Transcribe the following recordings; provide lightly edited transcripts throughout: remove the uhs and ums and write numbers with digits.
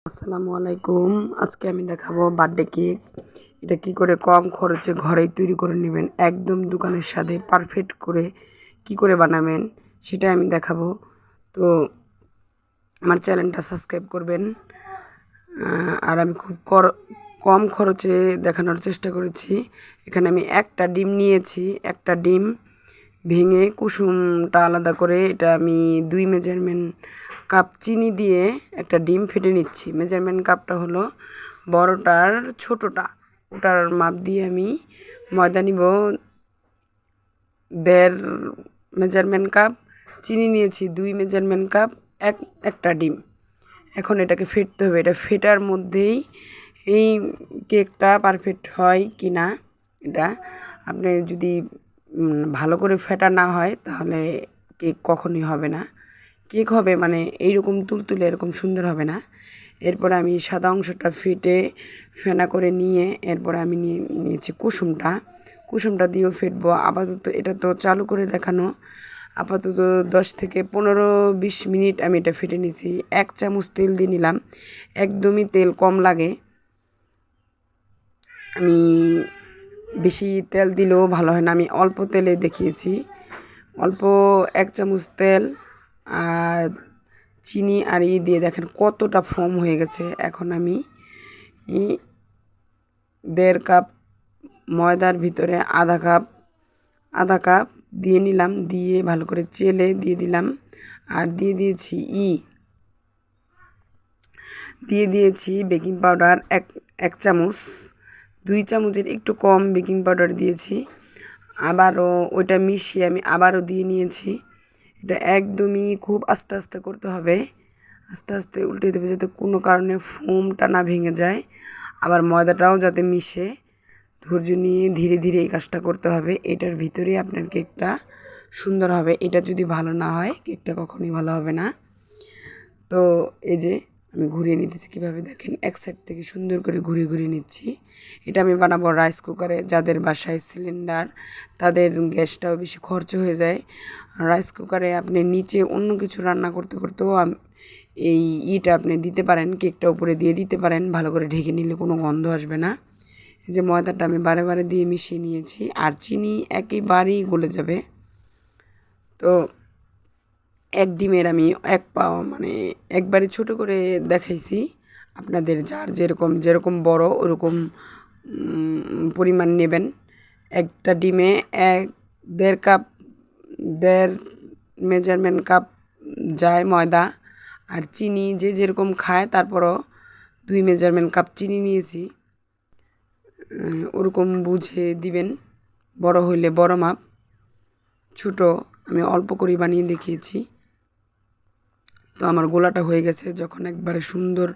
আসসালামু আলাইকুম। আজকে আমি দেখাবো বার্থডে কেক। এটা কি করে কম খরচে ঘরেই তৈরি করে নেবেন, একদম দোকানের স্বাদে পারফেক্ট করে কি করে বানাবেন সেটা আমি দেখাবো। তো আমার চ্যানেলটা সাবস্ক্রাইব করবেন। আর আমি খুব কম খরচে দেখানোর চেষ্টা করেছি। এখানে আমি একটা ডিম নিয়েছি। একটা ডিম ভেঙে কুসুমটা আলাদা করে এটা আমি 2 মেজারমেন্ট কাপ চিনি দিয়ে একটা ডিম ফেটে নিচ্ছি। মেজারমেন্ট কাপটা হলো বড়টার ছোটোটা, ওটার মাপ দিয়ে আমি ময়দা নিব 1.5 মেজারমেন্ট কাপ, চিনি নিয়েছি 2 মেজারমেন্ট কাপ, একটা ডিম। এখন এটাকে ফেটতে হবে। এটা ফেটার মধ্যেই এই কেকটা পারফেক্ট হয় কি না, এটা আপনি যদি ভালো করে ফেটা না হয় তাহলে কেক কখনোই হবে না। কেক হবে মানে এইরকম তুলতুলে এরকম সুন্দর হবে না। এরপরে আমি সাদা অংশটা ফেনা করে নিয়ে এরপরে আমি নিয়েছি কুসুমটা দিয়েও ফেটবো। আপাতত এটা তো চালু করে দেখানো, আপাতত 10 থেকে 15-20 মিনিট আমি এটা ফেটে নিয়েছি। 1 চামচ তেল দিয়ে নিলাম, একদমই তেল কম লাগে। আমি বেশি তেল দিলেও ভালো হয় না, আমি অল্প তেলে দেখিয়েছি। অল্প 1 চামচ তেল আর চিনি আর দিয়ে দেখেন কতটা ফোম হয়ে গেছে। এখন আমি 1.5 কাপ ময়দার ভিতরে আধা কাপ দিয়ে নিলাম, দিয়ে ভালো করে চেলে দিয়ে দিলাম। আর দিয়ে দিয়েছি বেকিং পাউডার এক চামচ, 2 চামচের একটু কম বেকিং পাউডার দিয়েছি। আবারও ওইটা মিশিয়ে আমি আবারও দিয়ে নিয়েছি। এটা একদমই খুব আস্তে আস্তে করতে হবে, আস্তে আস্তে উল্টে দেবে যাতে কোনো কারণে ফোমটা না ভেঙে যায়, আবার ময়দাটাও যাতে মিশে। ধৈর্য নিয়ে ধীরে ধীরে এই কাজটা করতে হবে। এটার ভিতরেই আপনার কেকটা সুন্দর হবে। এটা যদি ভালো না হয় কেকটা কখনোই ভালো হবে না। তো এই যে আমি ঘুরিয়ে নিতেছি কীভাবে দেখেন, এক সাইড থেকে সুন্দর করে ঘুরিয়ে নিচ্ছি। এটা আমি বানাবো রাইস কুকারে। যাদের বাসায় সিলিন্ডার তাদের গ্যাসটাও বেশি খরচ হয়ে যায়। রাইস কুকারে আপনি নিচে অন্য কিছু রান্না করতে করতেও এই আপনি দিতে পারেন, কেকটা উপরে দিয়ে দিতে পারেন। ভালো করে ঢেকে নিলে কোনো গন্ধ আসবে না। এই যে ময়দাটা আমি বারে দিয়ে মিশিয়ে নিয়েছি, আর চিনি একেবারেই গলে যাবে। তো এক ডিমের আমি মানে একবারে ছোট করে দেখাইছি। আপনাদের যার যেরকম বড় ওরকম পরিমাণ নেবেন। একটা ডিমে 1.5 মেজারমেন্ট কাপ যায় ময়দা, আর চিনি যে যেরকম খায় তারপরও 2 মেজারমেন্ট কাপ চিনি নিয়েছি। ওরকম বুঝে দিবেন, বড় হইলে বড় মাপ, ছোট আমি অল্প করে বানিয়ে দেখিয়েছি। তো আমার গোলাটা হয়ে গেছে। যখন একবারে সুন্দর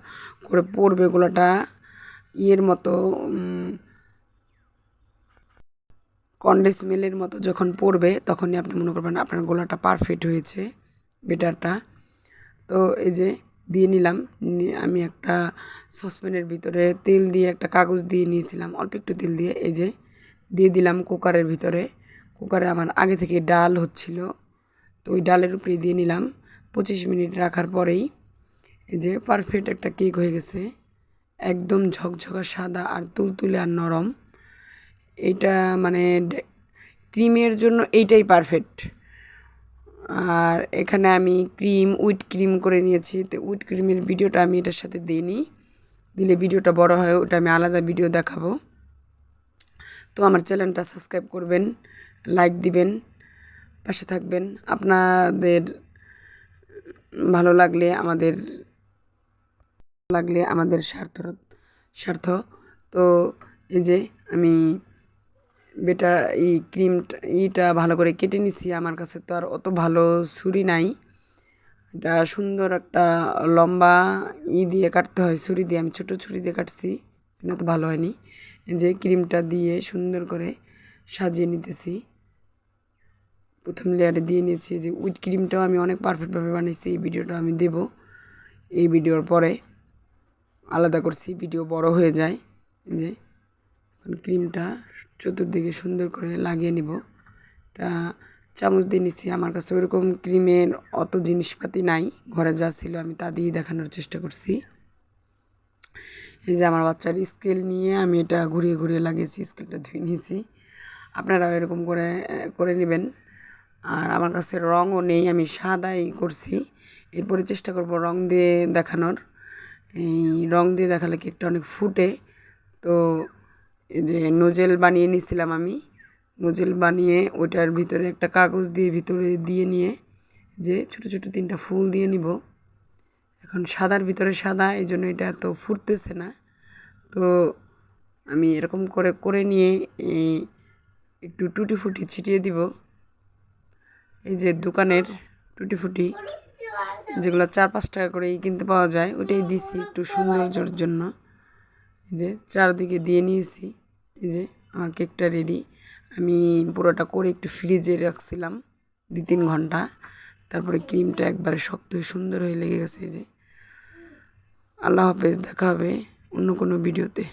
করে পড়বে গোলাটা মতো কন্ডেন্স মিল্কের মতো যখন পড়বে, তখনই আপনি মনে করবেন আপনার গোলাটা পারফেক্ট হয়েছে, বেটারটা। তো এই যে দিয়ে নিলাম। আমি একটা সসপ্যানের ভিতরে তেল দিয়ে একটা কাগজ দিয়ে নিয়েছিলাম, অল্প একটু তেল দিয়ে। এই যে দিয়ে দিলাম কুকারের ভিতরে। কুকারে আমার আগে থেকে ডাল হচ্ছিল, তো ওই ডালের উপরে দিয়ে নিলাম। 25 মিনিট রাখার পরেই এই যে পারফেক্ট একটা কেক হয়ে গেছে, একদম ঝকঝকা সাদা আর তুলতুলে আর নরম। এইটা মানে ক্রিমের জন্য এইটাই পারফেক্ট। আর এখানে আমি উইথ ক্রিম করে নিয়েছি। তো উইথ ক্রিমের ভিডিওটা আমি এটার সাথে দিইনি, দিলে ভিডিওটা বড় হয়, ওটা আমি আলাদা ভিডিও দেখাবো। তো আমার চ্যানেলটা সাবস্ক্রাইব করবেন, লাইক দিবেন, পাশে থাকবেন। আপনাদের ভালো লাগলে আমাদের স্বার্থ। তো এই যে আমি ক্রিমটা ভালো করে কেটে নিছি। আমার কাছে তো আর অত ভালো ছুরি নাই, এটা সুন্দর একটা লম্বা দিয়ে কাটতে হয়, ছুরি দিয়ে। আমি ছোটো ছুরি দিয়ে কাটছি, এটা তো ভালো হয়নি। যে ক্রিমটা দিয়ে সুন্দর করে সাজিয়ে নিতেছি। প্রথম লেয়ারে দিয়ে নিয়েছি। যে উইথ ক্রিমটাও আমি অনেক পারফেক্টভাবে বানিয়েছি, এই ভিডিওটা আমি দেব। এই ভিডিওর পরে আলাদা করছি, ভিডিও বড় হয়ে যায়। যে ক্রিমটা চতুর্দিকে সুন্দর করে লাগিয়ে নিব। এটা চামচ দিয়ে নিচ্ছি। আমার কাছে ওইরকম ক্রিমের অত জিনিসপাতি নাই, ঘরে যা ছিল আমি তা দিয়ে দেখানোর চেষ্টা করছি। এই যে আমার বাচ্চার স্কেল নিয়ে আমি এটা ঘুরিয়ে ঘুরিয়ে লাগিয়েছি, স্কেলটা ধুয়ে নিয়েছি। আপনারাও এরকম করে করে নেবেন। আর আমার কাছে রঙও নেই, আমি সাদাই করছি। এরপরে চেষ্টা করব রং দিয়ে দেখানোর। এই রং দিয়ে দেখালে কেকটা অনেক ফুটে। তো এই যে নোজেল বানিয়ে নিয়েছিলাম আমি, নোজেল বানিয়ে ওইটার ভিতরে একটা কাগজ দিয়ে ভিতরে দিয়ে নিয়ে যে ছোটো ছোটো 3টা ফুল দিয়ে নিব। এখন সাদার ভিতরে সাদা, এই জন্য এটা এত ফুটতেছে না। তো আমি এরকম করে করে নিয়ে একটু টুটি ফুটি ছিটিয়ে দিব। এই যে দোকানের টুটি ফুটি যেগুলো 4-5 টাকা করেই কিনতে পাওয়া যায়, ওটাই দিছি একটু সৌন্দর্যের জন্য। এই যে চারদিকে দিয়ে নিয়েছি। এই যে আমার কেকটা রেডি। আমি পুরোটা করে একটু ফ্রিজে রাখছিলাম 2-3 ঘন্টা। তারপরে ক্রিমটা একবারে শক্ত হয়ে সুন্দর হয়ে লেগে গেছে। এই যে আল্লাহ হাফেজ, দেখা হবে অন্য কোনো ভিডিওতে।